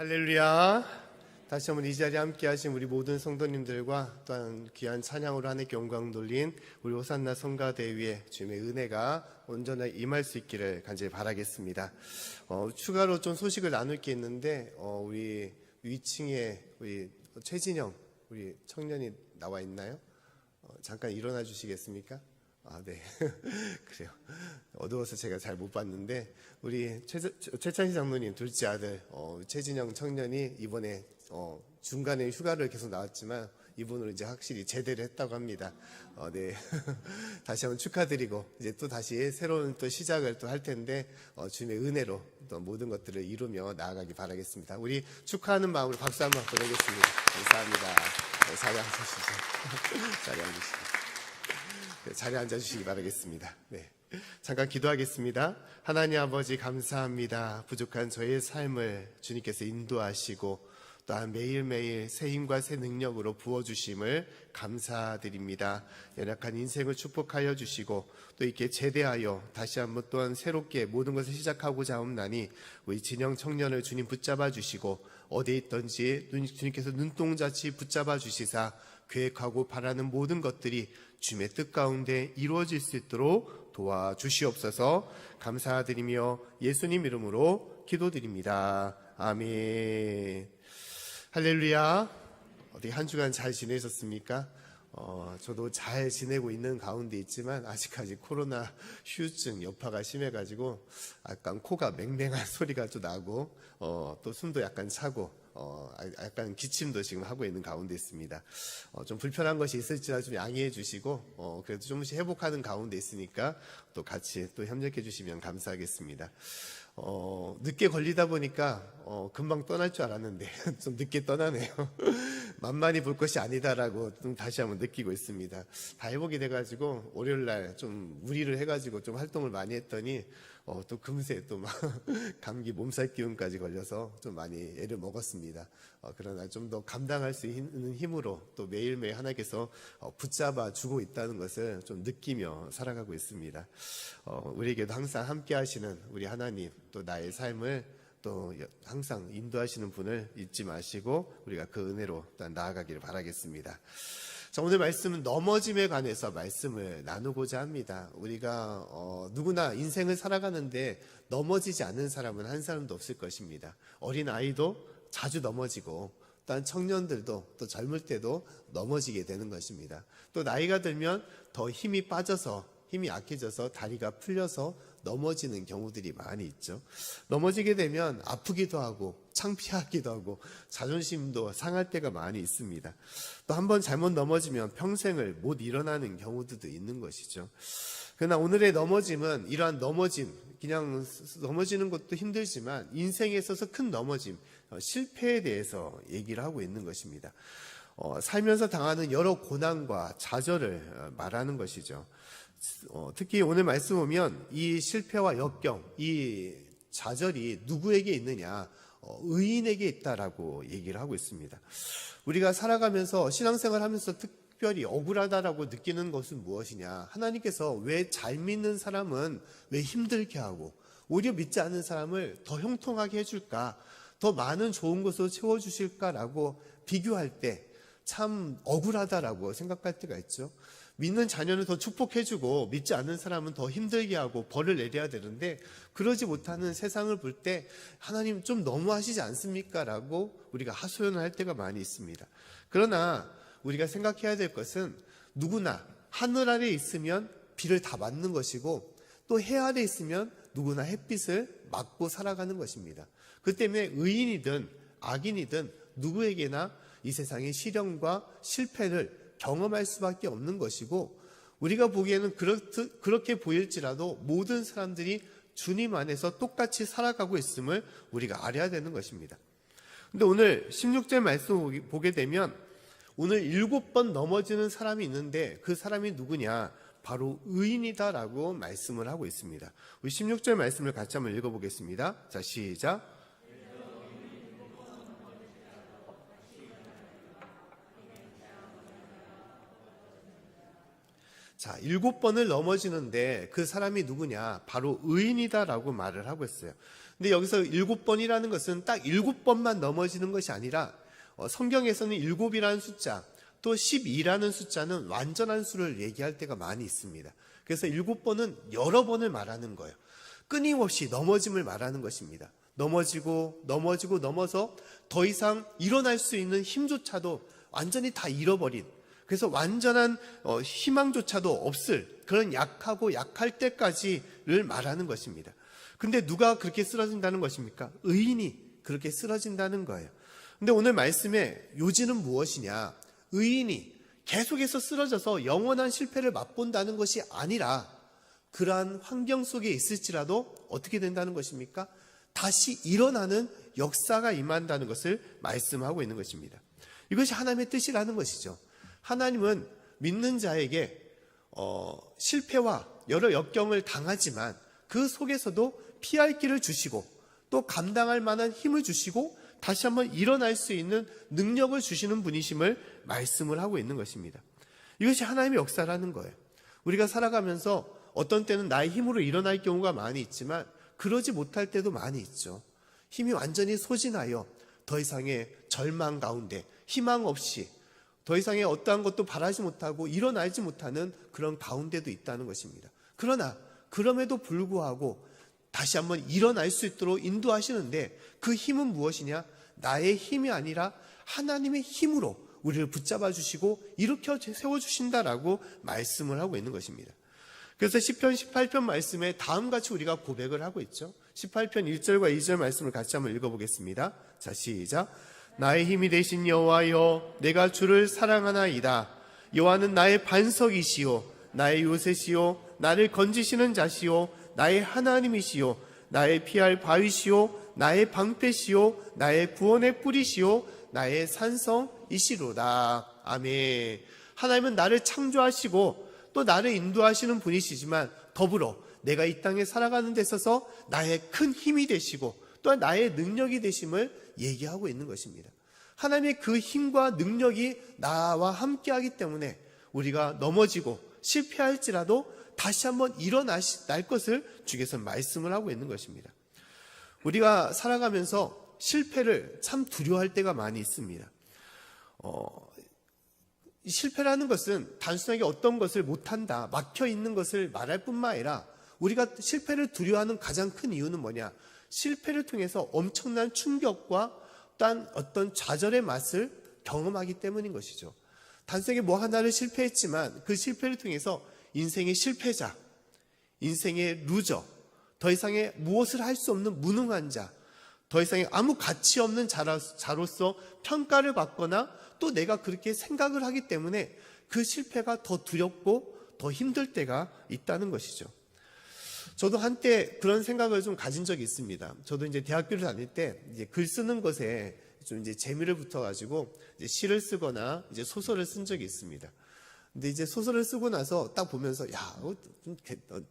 할렐루야. 다시 한번 이 자리에 함께 하신 우리 모든 성도님들과 또한 귀한 찬양으로 하나님께 영광 돌린 우리 호산나 성가대위에 주님의 은혜가 온전하게 임할 수 있기를 간절히 바라겠습니다. 추가로 좀 소식을 나눌 게 있는데 우리 위층에 우리 최진영 우리 청년이 나와 있나요? 잠깐 일어나 주시겠습니까? 네. 그래요. 어두워서 제가 잘 못 봤는데 우리 최찬희 장로님 둘째 아들 최진영 청년이 이번에 중간에 휴가를 계속 나왔지만 이분으로 이제 확실히 제대를 했다고 합니다. 네. 다시 한번 축하드리고 이제 또 다시 새로운 또 시작을 또 할 텐데 주님의 은혜로 또 모든 것들을 이루며 나아가기 바라겠습니다. 우리 축하하는 마음으로 박수 한번 보내겠습니다. 감사합니다. 네, 자리 앉으시죠. 자리 앉으시죠. 네, 자리에 앉아주시기 바라겠습니다. 네, 잠깐 기도하겠습니다. 하나님 아버지 감사합니다. 부족한 저의 삶을 주님께서 인도하시고 또한 매일매일 새 힘과 새 능력으로 부어주심을 감사드립니다. 연약한 인생을 축복하여 주시고 또 이렇게 제대하여 다시 한번 또한 새롭게 모든 것을 시작하고자 하옵나니 우리 진영 청년을 주님 붙잡아 주시고 어디에 있든지 주님께서 눈동자치 붙잡아 주시사 계획하고 바라는 모든 것들이 주님의 뜻 가운데 이루어질 수 있도록 도와주시옵소서. 감사드리며 예수님 이름으로 기도드립니다. 아멘. 할렐루야. 어떻게 한 주간 잘 지내셨습니까? 저도 잘 지내고 있는 가운데 있지만 아직까지 코로나 휴증 여파가 심해가지고 약간 코가 맹맹한 소리가 좀 나고 또 숨도 약간 차고 약간 기침도 지금 하고 있는 가운데 있습니다. 좀 불편한 것이 있을지라도 좀 양해해 주시고 그래도 조금씩 회복하는 가운데 있으니까 또 같이 또 협력해 주시면 감사하겠습니다. 늦게 걸리다 보니까 금방 떠날 줄 알았는데 좀 늦게 떠나네요. 만만히 볼 것이 아니다라고 좀 다시 한번 느끼고 있습니다. 다 회복이 돼가지고 월요일날 좀 무리를 해가지고 좀 활동을 많이 했더니 또 금세 또 막 감기 몸살 기운까지 걸려서 좀 많이 애를 먹었습니다. 그러나 좀 더 감당할 수 있는 힘으로 또 매일매일 하나님께서 붙잡아 주고 있다는 것을 좀 느끼며 살아가고 있습니다. 우리에게도 항상 함께 하시는 우리 하나님 또 나의 삶을 또 항상 인도하시는 분을 잊지 마시고 우리가 그 은혜로 나아가기를 바라겠습니다. 자, 오늘 말씀은 넘어짐에 관해서 말씀을 나누고자 합니다. 우리가 누구나 인생을 살아가는데 넘어지지 않는 사람은 한 사람도 없을 것입니다. 어린 아이도 자주 넘어지고 또한 청년들도 또 젊을 때도 넘어지게 되는 것입니다. 또 나이가 들면 더 힘이 빠져서 힘이 약해져서 다리가 풀려서 넘어지는 경우들이 많이 있죠. 넘어지게 되면 아프기도 하고 창피하기도 하고 자존심도 상할 때가 많이 있습니다. 또 한 번 잘못 넘어지면 평생을 못 일어나는 경우들도 있는 것이죠. 그러나 오늘의 넘어짐은 이러한 넘어짐, 그냥 넘어지는 것도 힘들지만 인생에 있어서 큰 넘어짐, 실패에 대해서 얘기를 하고 있는 것입니다. 살면서 당하는 여러 고난과 좌절을 말하는 것이죠. 특히 오늘 말씀 보면 이 실패와 역경, 이 좌절이 누구에게 있느냐? 의인에게 있다라고 얘기를 하고 있습니다. 우리가 살아가면서 신앙생활 하면서 특별히 억울하다라고 느끼는 것은 무엇이냐? 하나님께서 왜 잘 믿는 사람은 왜 힘들게 하고 오히려 믿지 않는 사람을 더 형통하게 해줄까? 더 많은 좋은 것으로 채워주실까라고 비교할 때 참 억울하다라고 생각할 때가 있죠. 믿는 자녀는 더 축복해주고 믿지 않는 사람은 더 힘들게 하고 벌을 내려야 되는데 그러지 못하는 세상을 볼 때 하나님 좀 너무하시지 않습니까? 라고 우리가 하소연을 할 때가 많이 있습니다. 그러나 우리가 생각해야 될 것은 누구나 하늘 아래 있으면 비를 다 맞는 것이고 또 해 아래 있으면 누구나 햇빛을 맞고 살아가는 것입니다. 그 때문에 의인이든 악인이든 누구에게나 이 세상의 시련과 실패를 경험할 수밖에 없는 것이고 우리가 보기에는 그렇게 보일지라도 모든 사람들이 주님 안에서 똑같이 살아가고 있음을 우리가 알아야 되는 것입니다. 근데 오늘 16절 말씀 보게 되면 오늘 7번 넘어지는 사람이 있는데 그 사람이 누구냐? 바로 의인이다라고 말씀을 하고 있습니다. 우리 16절 말씀을 같이 한번 읽어보겠습니다. 자, 시작. 자, 7번을 넘어지는데 그 사람이 누구냐? 바로 의인이다라고 말을 하고 있어요. 근데 여기서 7번이라는 것은 딱 7번만 넘어지는 것이 아니라 성경에서는 7이라는 숫자, 또 12라는 숫자는 완전한 수를 얘기할 때가 많이 있습니다. 그래서 7번은 여러 번을 말하는 거예요. 끊임없이 넘어짐을 말하는 것입니다. 넘어지고 넘어서 더 이상 일어날 수 있는 힘조차도 완전히 다 잃어버린, 그래서 완전한 희망조차도 없을 그런 약하고 약할 때까지를 말하는 것입니다. 근데 누가 그렇게 쓰러진다는 것입니까? 의인이 그렇게 쓰러진다는 거예요. 근데 오늘 말씀의 요지는 무엇이냐? 의인이 계속해서 쓰러져서 영원한 실패를 맛본다는 것이 아니라 그러한 환경 속에 있을지라도 어떻게 된다는 것입니까? 다시 일어나는 역사가 임한다는 것을 말씀하고 있는 것입니다. 이것이 하나님의 뜻이라는 것이죠. 하나님은 믿는 자에게 실패와 여러 역경을 당하지만 그 속에서도 피할 길을 주시고 또 감당할 만한 힘을 주시고 다시 한번 일어날 수 있는 능력을 주시는 분이심을 말씀을 하고 있는 것입니다. 이것이 하나님의 역사라는 거예요. 우리가 살아가면서 어떤 때는 나의 힘으로 일어날 경우가 많이 있지만 그러지 못할 때도 많이 있죠. 힘이 완전히 소진하여 더 이상의 절망 가운데 희망 없이 더 이상의 어떠한 것도 바라지 못하고 일어나지 못하는 그런 가운데도 있다는 것입니다. 그러나 그럼에도 불구하고 다시 한번 일어날 수 있도록 인도하시는데 그 힘은 무엇이냐? 나의 힘이 아니라 하나님의 힘으로 우리를 붙잡아 주시고 일으켜 세워주신다라고 말씀을 하고 있는 것입니다. 그래서 시편 18편 말씀에 다음같이 우리가 고백을 하고 있죠. 18편 1절과 2절 말씀을 같이 한번 읽어보겠습니다. 자, 시작. 나의 힘이 되신 여호와여, 내가 주를 사랑하나이다. 여호와는 나의 반석이시요 나의 요새시요 나를 건지시는 자시요 나의 하나님이시요 나의 피할 바위시요 나의 방패시요 나의 구원의 뿌리시요 나의 산성이시로다. 아멘. 하나님은 나를 창조하시고 또 나를 인도하시는 분이시지만 더불어 내가 이 땅에 살아가는 데 있어서 나의 큰 힘이 되시고 또한 나의 능력이 되심을 얘기하고 있는 것입니다. 하나님의 그 힘과 능력이 나와 함께하기 때문에 우리가 넘어지고 실패할지라도 다시 한번 일어날 것을 주께서 말씀을 하고 있는 것입니다. 우리가 살아가면서 실패를 참 두려워할 때가 많이 있습니다. 실패라는 것은 단순하게 어떤 것을 못한다, 막혀있는 것을 말할 뿐만 아니라 우리가 실패를 두려워하는 가장 큰 이유는 뭐냐? 실패를 통해서 엄청난 충격과 또한 어떤 좌절의 맛을 경험하기 때문인 것이죠. 단순하게 뭐 하나를 실패했지만 그 실패를 통해서 인생의 실패자, 인생의 루저, 더 이상의 무엇을 할 수 없는 무능한 자, 더 이상의 아무 가치 없는 자로서 평가를 받거나 또 내가 그렇게 생각을 하기 때문에 그 실패가 더 두렵고 더 힘들 때가 있다는 것이죠. 저도 한때 그런 생각을 좀 가진 적이 있습니다. 저도 이제 대학교를 다닐 때 이제 글 쓰는 것에 좀 이제 재미를 붙어가지고 이제 시를 쓰거나 이제 소설을 쓴 적이 있습니다. 근데 이제 소설을 쓰고 나서 딱 보면서 좀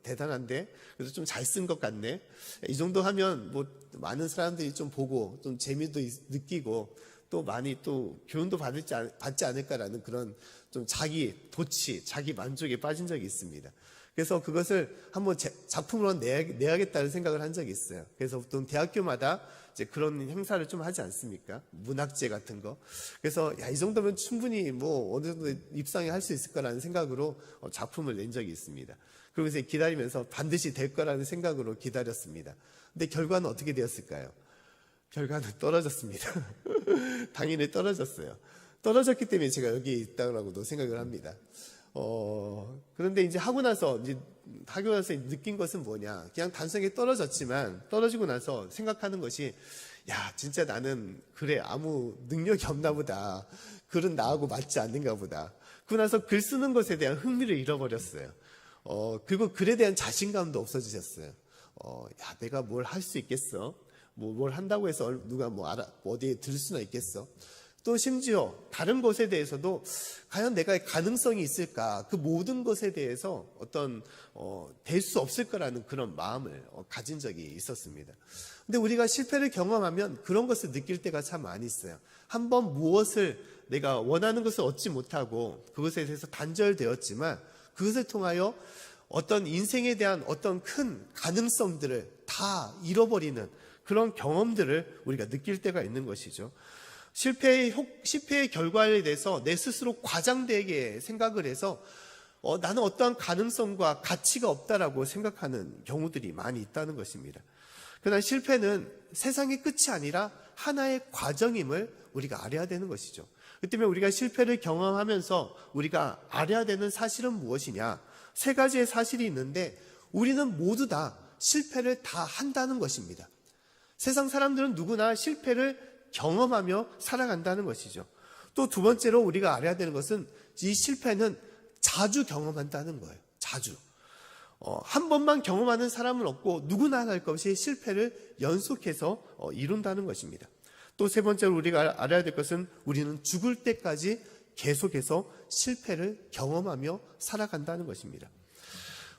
대단한데? 그래서 좀 잘 쓴 것 같네? 이 정도 하면 뭐 많은 사람들이 좀 보고 좀 재미도 느끼고 또 많이 또 교훈도 받지 않을까라는 그런 좀 자기 도취, 자기 만족에 빠진 적이 있습니다. 그래서 그것을 한번 작품으로 내야겠다는 생각을 한 적이 있어요. 그래서 보통 대학교마다 이제 그런 행사를 좀 하지 않습니까? 문학제 같은 거. 그래서 이 정도면 충분히 뭐 어느 정도 입상에 할 수 있을 거라는 생각으로 작품을 낸 적이 있습니다. 그러면서 기다리면서 반드시 될 거라는 생각으로 기다렸습니다. 근데 결과는 어떻게 되었을까요? 결과는 떨어졌습니다. 당연히 떨어졌어요. 떨어졌기 때문에 제가 여기 있다고도 생각을 합니다. 그런데 이제 하고 나서 느낀 것은 뭐냐? 그냥 단순하게 떨어지고 나서 생각하는 것이, 진짜 나는 아무 능력이 없나 보다. 글은 나하고 맞지 않는가 보다. 그러고 나서 글 쓰는 것에 대한 흥미를 잃어버렸어요. 그리고 글에 대한 자신감도 없어지셨어요. 내가 뭘 할 수 있겠어? 뭘 한다고 해서 누가 어디에 들 수나 있겠어? 또 심지어 다른 것에 대해서도 과연 내가 가능성이 있을까? 그 모든 것에 대해서 될 수 없을 거라는 그런 마음을 가진 적이 있었습니다. 근데 우리가 실패를 경험하면 그런 것을 느낄 때가 참 많이 있어요. 한번 무엇을 내가 원하는 것을 얻지 못하고 그것에 대해서 단절되었지만 그것을 통하여 어떤 인생에 대한 어떤 큰 가능성들을 다 잃어버리는 그런 경험들을 우리가 느낄 때가 있는 것이죠. 실패의 결과에 대해서 내 스스로 과장되게 생각을 해서 나는 어떠한 가능성과 가치가 없다라고 생각하는 경우들이 많이 있다는 것입니다. 그러나 실패는 세상의 끝이 아니라 하나의 과정임을 우리가 알아야 되는 것이죠. 그 때문에 우리가 실패를 경험하면서 우리가 알아야 되는 사실은 무엇이냐? 세 가지의 사실이 있는데 우리는 모두 다 실패를 다 한다는 것입니다. 세상 사람들은 누구나 실패를 경험하며 살아간다는 것이죠. 또 두 번째로 우리가 알아야 되는 것은 이 실패는 자주 경험한다는 거예요. 자주. 한 번만 경험하는 사람은 없고 누구나 할 것이 실패를 연속해서 이룬다는 것입니다. 또 세 번째로 우리가 알아야 될 것은 우리는 죽을 때까지 계속해서 실패를 경험하며 살아간다는 것입니다.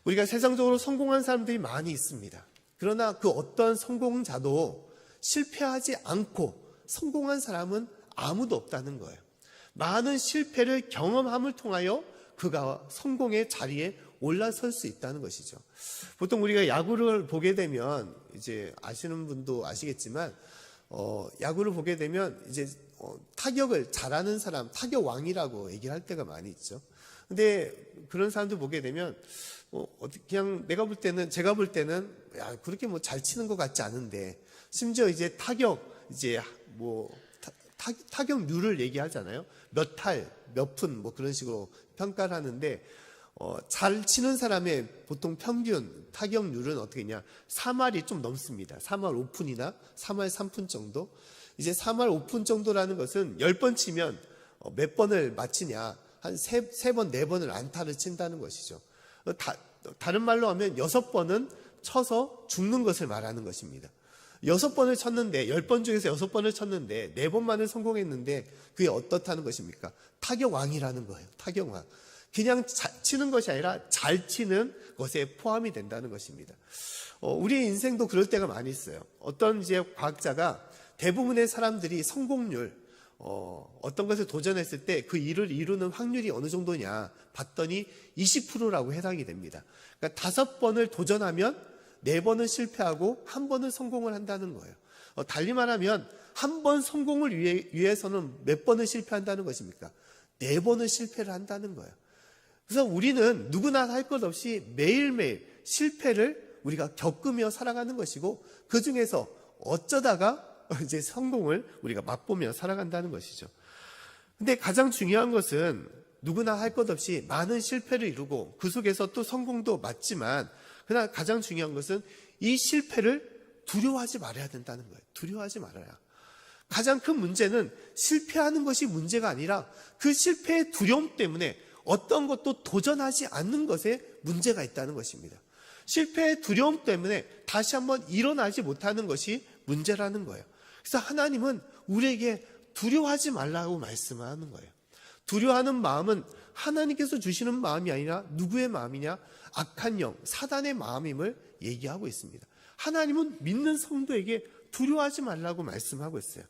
우리가 세상적으로 성공한 사람들이 많이 있습니다. 그러나 그 어떤 성공자도 실패하지 않고 성공한 사람은 아무도 없다는 거예요. 많은 실패를 경험함을 통하여 그가 성공의 자리에 올라설 수 있다는 것이죠. 보통 우리가 야구를 보게 되면 이제 아시는 분도 아시겠지만 야구를 보게 되면 이제 타격을 잘하는 사람, 타격왕이라고 얘기를 할 때가 많이 있죠. 근데 그런 사람들 보게 되면 그냥 제가 볼 때는 야, 그렇게 뭐 잘 치는 것 같지 않은데, 심지어 이제 타격률을 얘기하잖아요. 몇 탈, 몇 푼 뭐 그런 식으로 평가를 하는데 잘 치는 사람의 보통 평균 타격률은 어떻게냐? 3할이 좀 넘습니다. 3할 5푼이나 3할 3푼 정도. 이제 3할 5푼 정도라는 것은 10번 치면 몇 번을 맞히냐? 한 3번, 4번을 안타를 친다는 것이죠. 다른 말로 하면 6번은 쳐서 죽는 것을 말하는 것입니다. 6번을 쳤는데, 10번 중에서 6번을 쳤는데 4번만을 성공했는데 그게 어떻다는 것입니까? 타격왕이라는 거예요. 타격왕. 그냥 치는 것이 아니라 잘 치는 것에 포함이 된다는 것입니다. 우리의 인생도 그럴 때가 많이 있어요. 어떤 이제 과학자가 대부분의 사람들이 성공률, 어떤 것을 도전했을 때 그 일을 이루는 확률이 어느 정도냐 봤더니 20%라고 해당이 됩니다. 그러니까 5번을 도전하면 4번은 실패하고 1번은 성공을 한다는 거예요. 달리 말하면 한 번 성공을 위해서는 몇 번을 실패한다는 것입니까? 4번을 실패를 한다는 거예요. 그래서 우리는 누구나 할 것 없이 매일매일 실패를 우리가 겪으며 살아가는 것이고, 그 중에서 어쩌다가 이제 성공을 우리가 맛보며 살아간다는 것이죠. 근데 가장 중요한 것은 누구나 할 것 없이 많은 실패를 이루고 그 속에서 또 성공도 맞지만, 그러나 가장 중요한 것은 이 실패를 두려워하지 말아야 된다는 거예요. 두려워하지 말아야. 가장 큰 문제는 실패하는 것이 문제가 아니라 그 실패의 두려움 때문에 어떤 것도 도전하지 않는 것에 문제가 있다는 것입니다. 실패의 두려움 때문에 다시 한번 일어나지 못하는 것이 문제라는 거예요. 그래서 하나님은 우리에게 두려워하지 말라고 말씀하는 거예요. 두려워하는 마음은 하나님께서 주시는 마음이 아니라 누구의 마음이냐? 악한 영, 사단의 마음임을 얘기하고 있습니다. 하나님은 믿는 성도에게 두려워하지 말라고 말씀하고 있어요.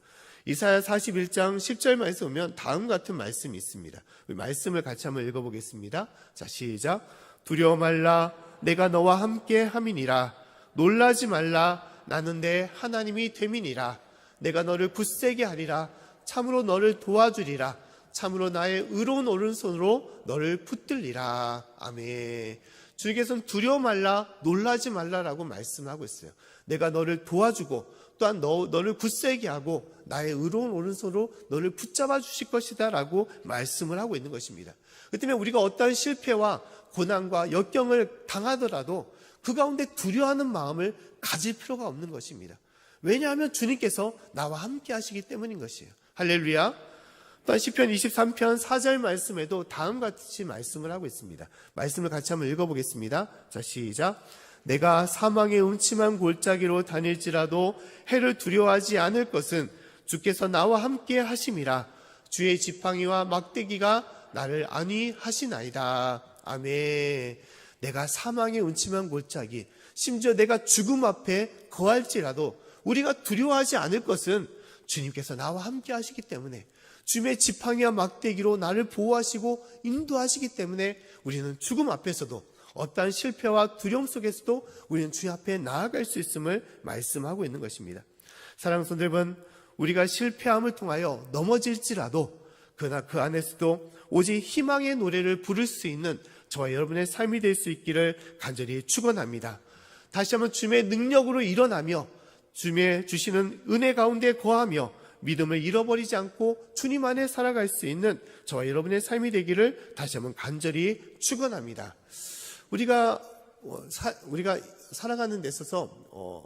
이사야 41장 10절 말씀 보면 다음 같은 말씀이 있습니다. 우리 말씀을 같이 한번 읽어보겠습니다. 자, 시작. 두려워 말라, 내가 너와 함께 함이니라. 놀라지 말라, 나는 내 하나님이 됨이니라. 내가 너를 굳세게 하리라. 참으로 너를 도와주리라. 참으로 나의 의로운 오른손으로 너를 붙들리라. 아멘. 주님께서는 두려워 말라, 놀라지 말라라고 말씀하고 있어요. 내가 너를 도와주고 또한 너를 굳세게 하고 나의 의로운 오른손으로 너를 붙잡아 주실 것이다 라고 말씀을 하고 있는 것입니다. 그 때문에 우리가 어떠한 실패와 고난과 역경을 당하더라도 그 가운데 두려워하는 마음을 가질 필요가 없는 것입니다. 왜냐하면 주님께서 나와 함께 하시기 때문인 것이에요. 할렐루야. 또한 시편 23편 4절 말씀에도 다음과 같이 말씀을 하고 있습니다. 말씀을 같이 한번 읽어보겠습니다. 자, 시작. 내가 사망의 음침한 골짜기로 다닐지라도 해를 두려워하지 않을 것은 주께서 나와 함께 하심이라. 주의 지팡이와 막대기가 나를 안위하시나이다. 아멘. 내가 사망의 음침한 골짜기, 심지어 내가 죽음 앞에 거할지라도 우리가 두려워하지 않을 것은 주님께서 나와 함께 하시기 때문에, 주님의 지팡이와 막대기로 나를 보호하시고 인도하시기 때문에 우리는 죽음 앞에서도 어떠한 실패와 두려움 속에서도 우리는 주님 앞에 나아갈 수 있음을 말씀하고 있는 것입니다. 사랑하는 성도 여러분, 우리가 실패함을 통하여 넘어질지라도 그러나 그 안에서도 오직 희망의 노래를 부를 수 있는 저와 여러분의 삶이 될 수 있기를 간절히 축원합니다. 다시 한번 주님의 능력으로 일어나며 주님의 주시는 은혜 가운데 거하며 믿음을 잃어버리지 않고 주님 안에 살아갈 수 있는 저와 여러분의 삶이 되기를 다시 한번 간절히 축원합니다. 우리가 살아가는 데 있어서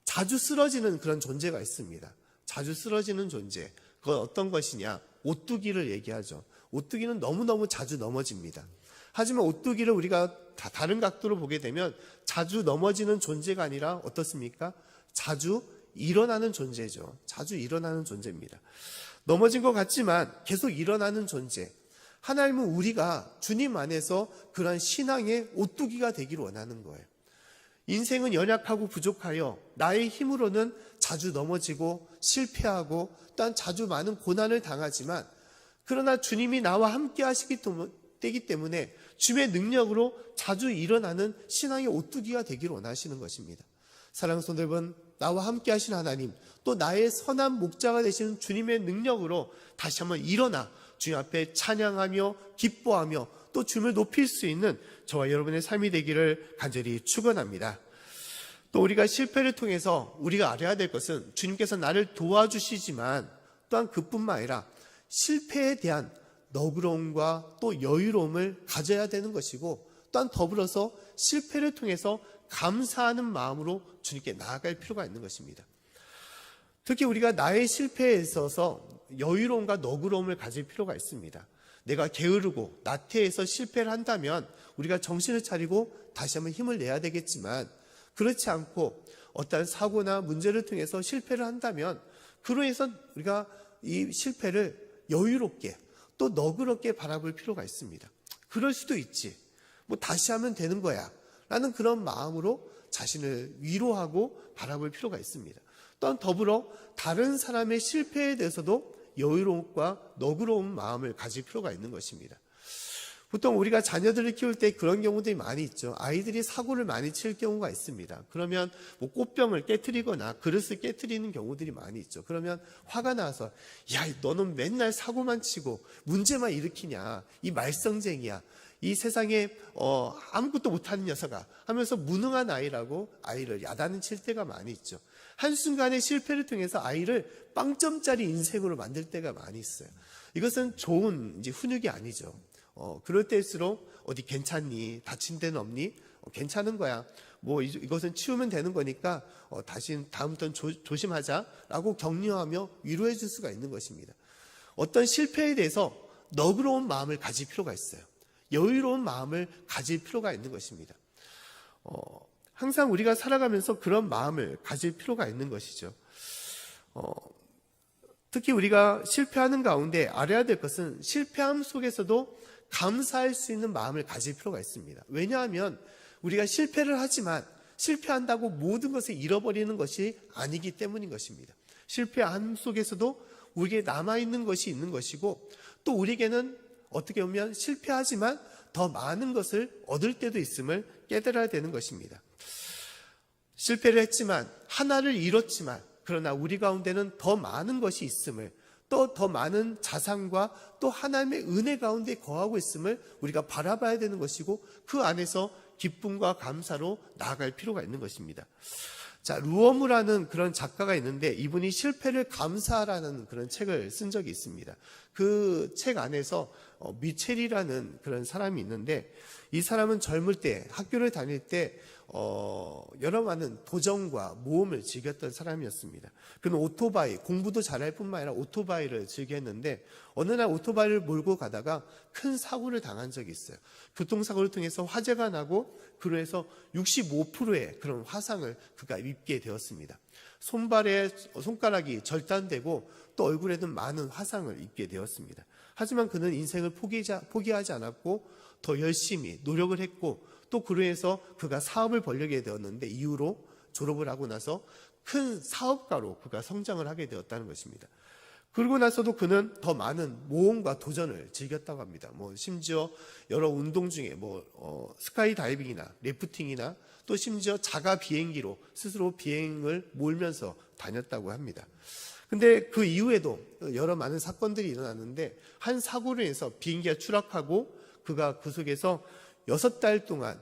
자주 쓰러지는 그런 존재가 있습니다. 자주 쓰러지는 존재. 그건 어떤 것이냐? 오뚜기를 얘기하죠. 오뚜기는 너무너무 자주 넘어집니다. 하지만 오뚜기를 우리가 다른 각도로 보게 되면 자주 넘어지는 존재가 아니라 어떻습니까? 자주 일어나는 존재죠. 자주 일어나는 존재입니다. 넘어진 것 같지만 계속 일어나는 존재. 하나님은 우리가 주님 안에서 그러한 신앙의 오뚜기가 되기를 원하는 거예요. 인생은 연약하고 부족하여 나의 힘으로는 자주 넘어지고 실패하고 또한 자주 많은 고난을 당하지만 그러나 주님이 나와 함께 하시기 때문에 주님의 능력으로 자주 일어나는 신앙의 오뚜기가 되기를 원하시는 것입니다. 사랑하는 성도 여러분, 나와 함께 하신 하나님, 또 나의 선한 목자가 되시는 주님의 능력으로 다시 한번 일어나 주님 앞에 찬양하며 기뻐하며 또 주님을 높일 수 있는 저와 여러분의 삶이 되기를 간절히 축원합니다. 또 우리가 실패를 통해서 우리가 알아야 될 것은 주님께서 나를 도와주시지만 또한 그뿐만 아니라 실패에 대한 너그러움과 또 여유로움을 가져야 되는 것이고 또한 더불어서 실패를 통해서 감사하는 마음으로 주님께 나아갈 필요가 있는 것입니다. 특히 우리가 나의 실패에 있어서 여유로움과 너그러움을 가질 필요가 있습니다. 내가 게으르고 나태해서 실패를 한다면 우리가 정신을 차리고 다시 한번 힘을 내야 되겠지만 그렇지 않고 어떠한 사고나 문제를 통해서 실패를 한다면 그로 인해서 우리가 이 실패를 여유롭게 또 너그럽게 바라볼 필요가 있습니다. 그럴 수도 있지. 뭐 다시 하면 되는 거야. 라는 그런 마음으로 자신을 위로하고 바라볼 필요가 있습니다. 또한 더불어 다른 사람의 실패에 대해서도 여유로움과 너그러운 마음을 가질 필요가 있는 것입니다. 보통 우리가 자녀들을 키울 때 그런 경우들이 많이 있죠. 아이들이 사고를 많이 칠 경우가 있습니다. 그러면 뭐 꽃병을 깨트리거나 그릇을 깨트리는 경우들이 많이 있죠. 그러면 화가 나서 야, 너는 맨날 사고만 치고 문제만 일으키냐. 이 말썽쟁이야. 이 세상에 아무것도 못하는 녀석아 하면서 무능한 아이라고 아이를 야단을 칠 때가 많이 있죠. 한순간의 실패를 통해서 아이를 빵점짜리 인생으로 만들 때가 많이 있어요. 이것은 좋은 이제 훈육이 아니죠. 그럴 때일수록 어디 괜찮니? 다친 데는 없니? 괜찮은 거야. 뭐 이것은 치우면 되는 거니까 다음부터는 조심하자라고 격려하며 위로해 줄 수가 있는 것입니다. 어떤 실패에 대해서 너그러운 마음을 가질 필요가 있어요. 여유로운 마음을 가질 필요가 있는 것입니다. 항상 우리가 살아가면서 그런 마음을 가질 필요가 있는 것이죠. 특히 우리가 실패하는 가운데 알아야 될 것은 실패함 속에서도 감사할 수 있는 마음을 가질 필요가 있습니다. 왜냐하면 우리가 실패를 하지만 실패한다고 모든 것을 잃어버리는 것이 아니기 때문인 것입니다. 실패함 속에서도 우리에게 남아있는 것이 있는 것이고 또 우리에게는 어떻게 보면 실패하지만 더 많은 것을 얻을 때도 있음을 깨달아야 되는 것입니다. 실패를 했지만 하나를 잃었지만 그러나 우리 가운데는 더 많은 것이 있음을 또 더 많은 자산과 또 하나님의 은혜 가운데 거하고 있음을 우리가 바라봐야 되는 것이고 그 안에서 기쁨과 감사로 나아갈 필요가 있는 것입니다. 자, 루어무라는 그런 작가가 있는데 이분이 실패를 감사하라는 그런 책을 쓴 적이 있습니다. 그 책 안에서 미첼이라는 그런 사람이 있는데 이 사람은 젊을 때 학교를 다닐 때 여러 많은 도전과 모험을 즐겼던 사람이었습니다. 그는 오토바이, 공부도 잘할 뿐만 아니라 오토바이를 즐겼는데 어느 날 오토바이를 몰고 가다가 큰 사고를 당한 적이 있어요. 교통사고를 통해서 화재가 나고 그로 해서 65%의 그런 화상을 그가 입게 되었습니다. 손발에 손가락이 절단되고 또 얼굴에는 많은 화상을 입게 되었습니다. 하지만 그는 인생을 포기하지 않았고 더 열심히 노력을 했고 또 그로 해서 그가 사업을 벌이게 되었는데 이후로 졸업을 하고 나서 큰 사업가로 그가 성장을 하게 되었다는 것입니다. 그러고 나서도 그는 더 많은 모험과 도전을 즐겼다고 합니다. 심지어 여러 운동 중에 스카이 다이빙이나 래프팅이나 또 심지어 자가 비행기로 스스로 비행을 몰면서 다녔다고 합니다. 근데 그 이후에도 여러 많은 사건들이 일어났는데 한 사고로 인해서 비행기가 추락하고 그가 그 속에서 6달 동안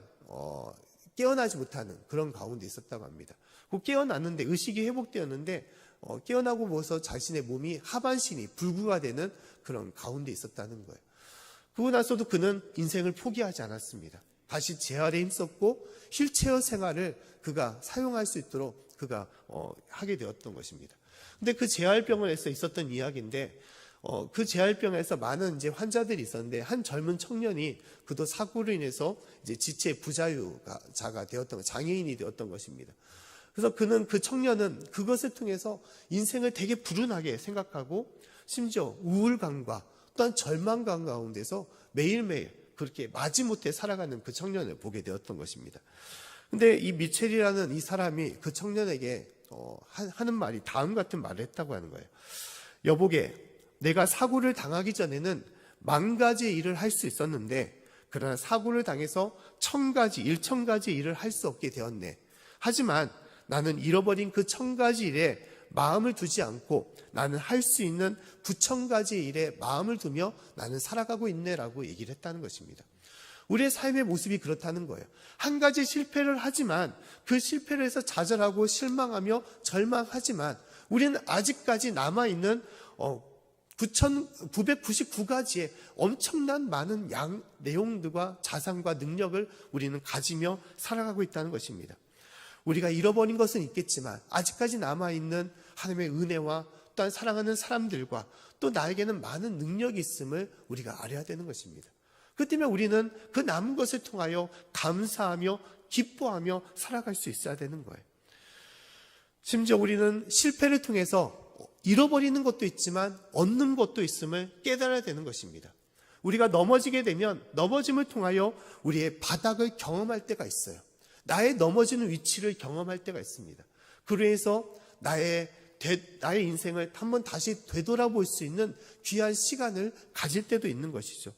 깨어나지 못하는 그런 가운데 있었다고 합니다. 그 깨어났는데 의식이 회복되었는데 깨어나고 모서 자신의 몸이 하반신이 불구가 되는 그런 가운데 있었다는 거예요. 그러고 나서도 그는 인생을 포기하지 않았습니다. 다시 재활에 힘썼고 휠체어 생활을 그가 사용할 수 있도록 그가 하게 되었던 것입니다. 근데 그 재활병원에서 있었던 이야기인데 그 재활병원에서 많은 이제 환자들이 있었는데 한 젊은 청년이 그도 사고로 인해서 이제 지체 부자유자가 되었던 장애인이 되었던 것입니다. 그래서 그 청년은 그것을 통해서 인생을 되게 불운하게 생각하고 심지어 우울감과 또한 절망감 가운데서 매일매일 그렇게 마지못해 살아가는 그 청년을 보게 되었던 것입니다. 근데 이 미첼이라는 이 사람이 그 청년에게 하는 말이 다음 같은 말을 했다고 하는 거예요. 여보게, 내가 사고를 당하기 전에는 10,000가지의 일을 할 수 있었는데 그러나 사고를 당해서 1,000가지 일을 할 수 없게 되었네. 하지만 나는 잃어버린 그 1,000가지 일에 마음을 두지 않고 나는 할 수 있는 9,000가지 일에 마음을 두며 나는 살아가고 있네라고 얘기를 했다는 것입니다. 우리의 삶의 모습이 그렇다는 거예요. 한 가지 실패를 하지만 그 실패를 해서 좌절하고 실망하며 절망하지만 우리는 아직까지 남아있는 9,999가지의 엄청난 많은 내용들과 자산과 능력을 우리는 가지며 살아가고 있다는 것입니다. 우리가 잃어버린 것은 있겠지만 아직까지 남아있는 하나님의 은혜와 또한 사랑하는 사람들과 또 나에게는 많은 능력이 있음을 우리가 알아야 되는 것입니다. 그 때문에 우리는 그 남은 것을 통하여 감사하며 기뻐하며 살아갈 수 있어야 되는 거예요. 심지어 우리는 실패를 통해서 잃어버리는 것도 있지만 얻는 것도 있음을 깨달아야 되는 것입니다. 우리가 넘어지게 되면 넘어짐을 통하여 우리의 바닥을 경험할 때가 있어요. 나의 넘어지는 위치를 경험할 때가 있습니다. 그래서 나의 인생을 한번 다시 되돌아볼 수 있는 귀한 시간을 가질 때도 있는 것이죠.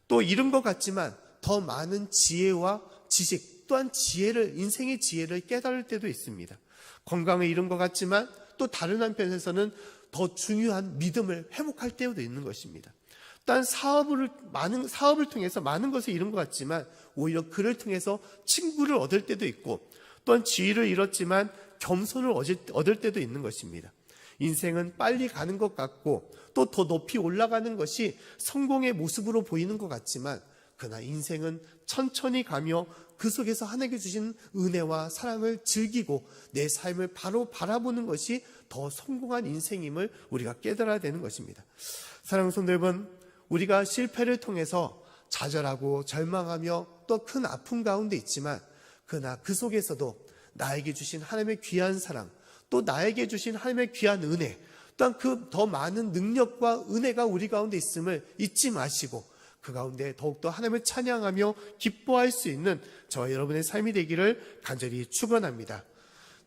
또 잃은 것 같지만 더 많은 지혜와 지식 또한 인생의 지혜를 깨달을 때도 있습니다. 건강을 잃은 것 같지만 또 다른 한편에서는 더 중요한 믿음을 회복할 때도 있는 것입니다. 또한 사업을 통해서 많은 것을 잃은 것 같지만 오히려 그를 통해서 친구를 얻을 때도 있고 또한 지위를 잃었지만 겸손을 얻을 때도 있는 것입니다. 인생은 빨리 가는 것 같고 또 더 높이 올라가는 것이 성공의 모습으로 보이는 것 같지만 그러나 인생은 천천히 가며 그 속에서 하나님께 주신 은혜와 사랑을 즐기고 내 삶을 바로 바라보는 것이 더 성공한 인생임을 우리가 깨달아야 되는 것입니다. 사랑하는 성도 여러분, 우리가 실패를 통해서 좌절하고 절망하며 또 큰 아픔 가운데 있지만 그러나 그 속에서도 나에게 주신 하나님의 귀한 사랑 또 나에게 주신 하나님의 귀한 은혜 또한 그 더 많은 능력과 은혜가 우리 가운데 있음을 잊지 마시고 그 가운데 더욱더 하나님을 찬양하며 기뻐할 수 있는 저와 여러분의 삶이 되기를 간절히 축원합니다.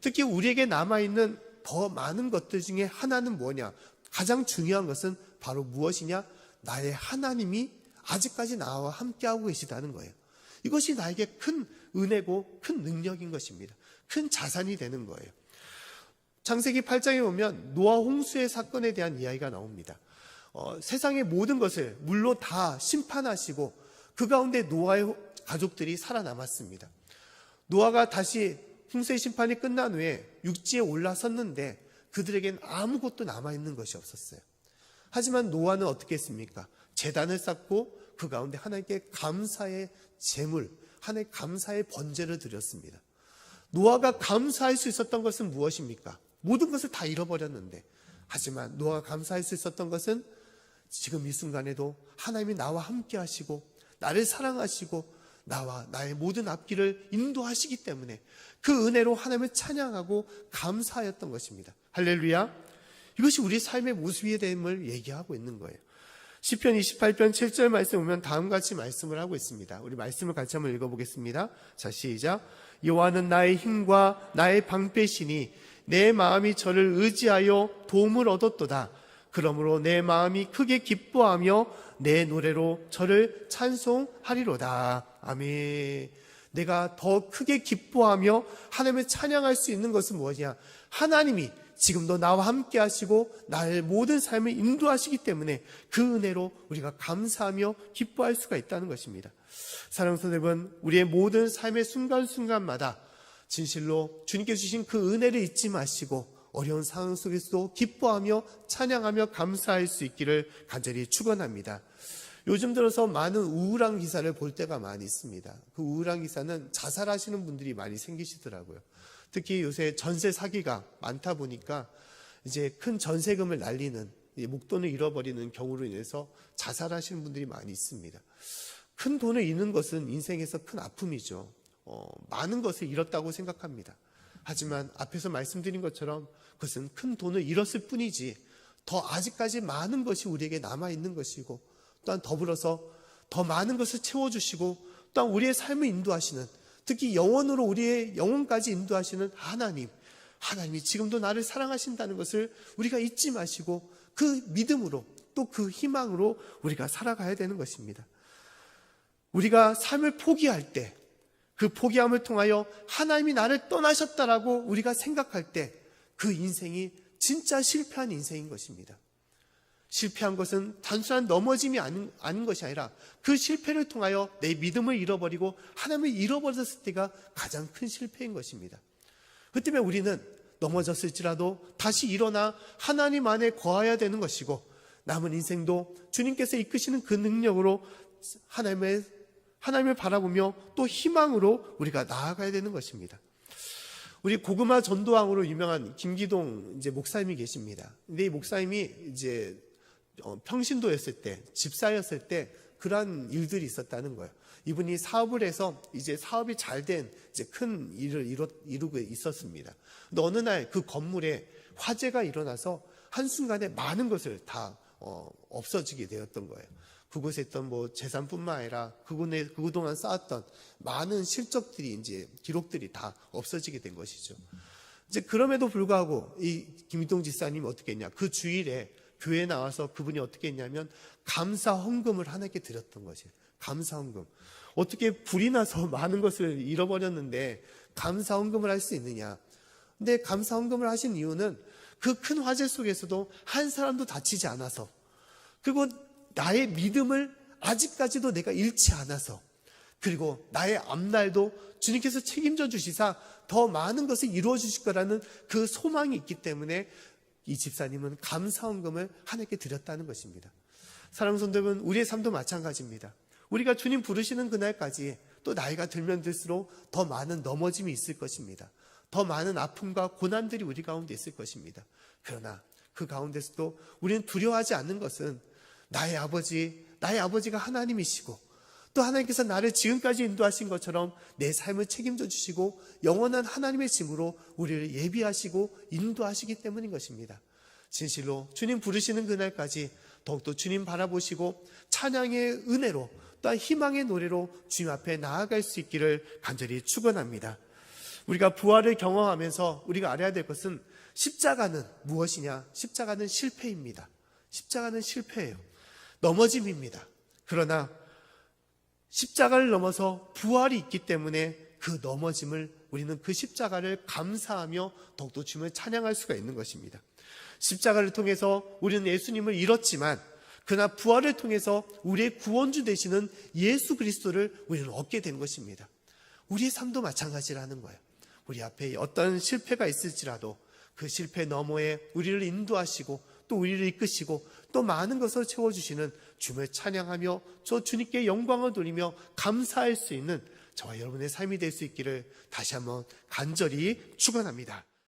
특히 우리에게 남아있는 더 많은 것들 중에 하나는 뭐냐? 가장 중요한 것은 바로 무엇이냐? 나의 하나님이 아직까지 나와 함께하고 계시다는 거예요. 이것이 나에게 큰 은혜고 큰 능력인 것입니다. 큰 자산이 되는 거예요. 창세기 8장에 보면 노아 홍수의 사건에 대한 이야기가 나옵니다. 세상의 모든 것을 물로 다 심판하시고 그 가운데 노아의 가족들이 살아남았습니다. 노아가 다시 홍수의 심판이 끝난 후에 육지에 올라섰는데 그들에겐 아무것도 남아있는 것이 없었어요. 하지만 노아는 어떻게 했습니까? 제단을 쌓고 그 가운데 하나님께 감사의 제물, 하나님의 감사의 번제를 드렸습니다. 노아가 감사할 수 있었던 것은 무엇입니까? 모든 것을 다 잃어버렸는데 하지만 노아가 감사할 수 있었던 것은 지금 이 순간에도 하나님이 나와 함께 하시고 나를 사랑하시고 나와 나의 모든 앞길을 인도하시기 때문에 그 은혜로 하나님을 찬양하고 감사하였던 것입니다. 할렐루야. 이것이 우리 삶의 모습이 됨을 얘기하고 있는 거예요. 시편 28편 7절 말씀 보면 다음같이 말씀을 하고 있습니다. 우리 말씀을 같이 한번 읽어보겠습니다. 자, 시작. 여호와는 나의 힘과 나의 방패시니 내 마음이 저를 의지하여 도움을 얻었도다. 그러므로 내 마음이 크게 기뻐하며 내 노래로 저를 찬송하리로다. 아멘. 내가 더 크게 기뻐하며 하나님을 찬양할 수 있는 것은 무엇이냐? 하나님이 지금도 나와 함께 하시고 나의 모든 삶을 인도하시기 때문에 그 은혜로 우리가 감사하며 기뻐할 수가 있다는 것입니다. 사랑하는 성도 여러분, 우리의 모든 삶의 순간순간마다 진실로 주님께 주신 그 은혜를 잊지 마시고 어려운 상황 속에서도 기뻐하며 찬양하며 감사할 수 있기를 간절히 축원합니다. 요즘 들어서 많은 우울한 기사를 볼 때가 많이 있습니다. 그 우울한 기사는 자살하시는 분들이 많이 생기시더라고요. 특히 요새 전세 사기가 많다 보니까 이제 큰 전세금을 날리는, 목돈을 잃어버리는 경우로 인해서 자살하시는 분들이 많이 있습니다. 큰 돈을 잃는 것은 인생에서 큰 아픔이죠. 많은 것을 잃었다고 생각합니다. 하지만 앞에서 말씀드린 것처럼 그것은 큰 돈을 잃었을 뿐이지 더 아직까지 많은 것이 우리에게 남아있는 것이고, 또한 더불어서 더 많은 것을 채워주시고 또한 우리의 삶을 인도하시는, 특히 영원으로 우리의 영혼까지 인도하시는 하나님이 지금도 나를 사랑하신다는 것을 우리가 잊지 마시고 그 믿음으로 또 그 희망으로 우리가 살아가야 되는 것입니다. 우리가 삶을 포기할 때, 그 포기함을 통하여 하나님이 나를 떠나셨다라고 우리가 생각할 때 그 인생이 진짜 실패한 인생인 것입니다. 실패한 것은 단순한 넘어짐이 아닌 것이 아니라 그 실패를 통하여 내 믿음을 잃어버리고 하나님을 잃어버렸을 때가 가장 큰 실패인 것입니다. 그 때문에 우리는 넘어졌을지라도 다시 일어나 하나님 안에 거해야 되는 것이고, 남은 인생도 주님께서 이끄시는 그 능력으로 하나님을 바라보며 또 희망으로 우리가 나아가야 되는 것입니다. 우리 고구마 전도왕으로 유명한 김기동 목사님이 계십니다. 근데 이 목사님이 평신도였을 때, 집사였을 때 그러한 일들이 있었다는 거예요. 이분이 사업을 해서 사업이 잘 된 큰 일을 이루고 있었습니다. 근데 어느 날 그 건물에 화재가 일어나서 한순간에 많은 것을 다 없어지게 되었던 거예요. 그곳에 있던 재산뿐만 아니라 그동안 쌓았던 많은 실적들이 기록들이 다 없어지게 된 것이죠. 그럼에도 불구하고 이 김기동 집사님이 어떻게 했냐? 그 주일에 교회에 나와서 그분이 어떻게 했냐면 감사 헌금을 하나님께 드렸던 것이에요. 감사 헌금. 어떻게 불이 나서 많은 것을 잃어버렸는데 감사 헌금을 할 수 있느냐? 근데 감사 헌금을 하신 이유는 그 큰 화재 속에서도 한 사람도 다치지 않아서, 그리고 나의 믿음을 아직까지도 내가 잃지 않아서, 그리고 나의 앞날도 주님께서 책임져 주시사 더 많은 것을 이루어 주실 거라는 그 소망이 있기 때문에 이 집사님은 감사헌금을 하나님께 드렸다는 것입니다. 사랑하는 성도 여러분, 우리의 삶도 마찬가지입니다. 우리가 주님 부르시는 그날까지 또 나이가 들면 들수록 더 많은 넘어짐이 있을 것입니다. 더 많은 아픔과 고난들이 우리 가운데 있을 것입니다. 그러나 그 가운데서도 우리는 두려워하지 않는 것은 나의 아버지가 하나님이시고, 또 하나님께서 나를 지금까지 인도하신 것처럼 내 삶을 책임져 주시고 영원한 하나님의 짐으로 우리를 예비하시고 인도하시기 때문인 것입니다. 진실로 주님 부르시는 그날까지 더욱더 주님 바라보시고 찬양의 은혜로 또한 희망의 노래로 주님 앞에 나아갈 수 있기를 간절히 축원합니다. 우리가 부활을 경험하면서 우리가 알아야 될 것은 십자가는 무엇이냐? 십자가는 실패입니다. 십자가는 실패예요. 넘어짐입니다. 그러나 십자가를 넘어서 부활이 있기 때문에 그 넘어짐을 우리는 그 십자가를 감사하며 더욱더 주님을 찬양할 수가 있는 것입니다. 십자가를 통해서 우리는 예수님을 잃었지만 그러나 부활을 통해서 우리의 구원주 되시는 예수 그리스도를 우리는 얻게 된 것입니다. 우리의 삶도 마찬가지라는 거예요. 우리 앞에 어떤 실패가 있을지라도 그 실패 너머에 우리를 인도하시고 또 우리를 이끄시고 또 많은 것을 채워주시는 주님을 찬양하며 저 주님께 영광을 돌리며 감사할 수 있는 저와 여러분의 삶이 될 수 있기를 다시 한번 간절히 축원합니다.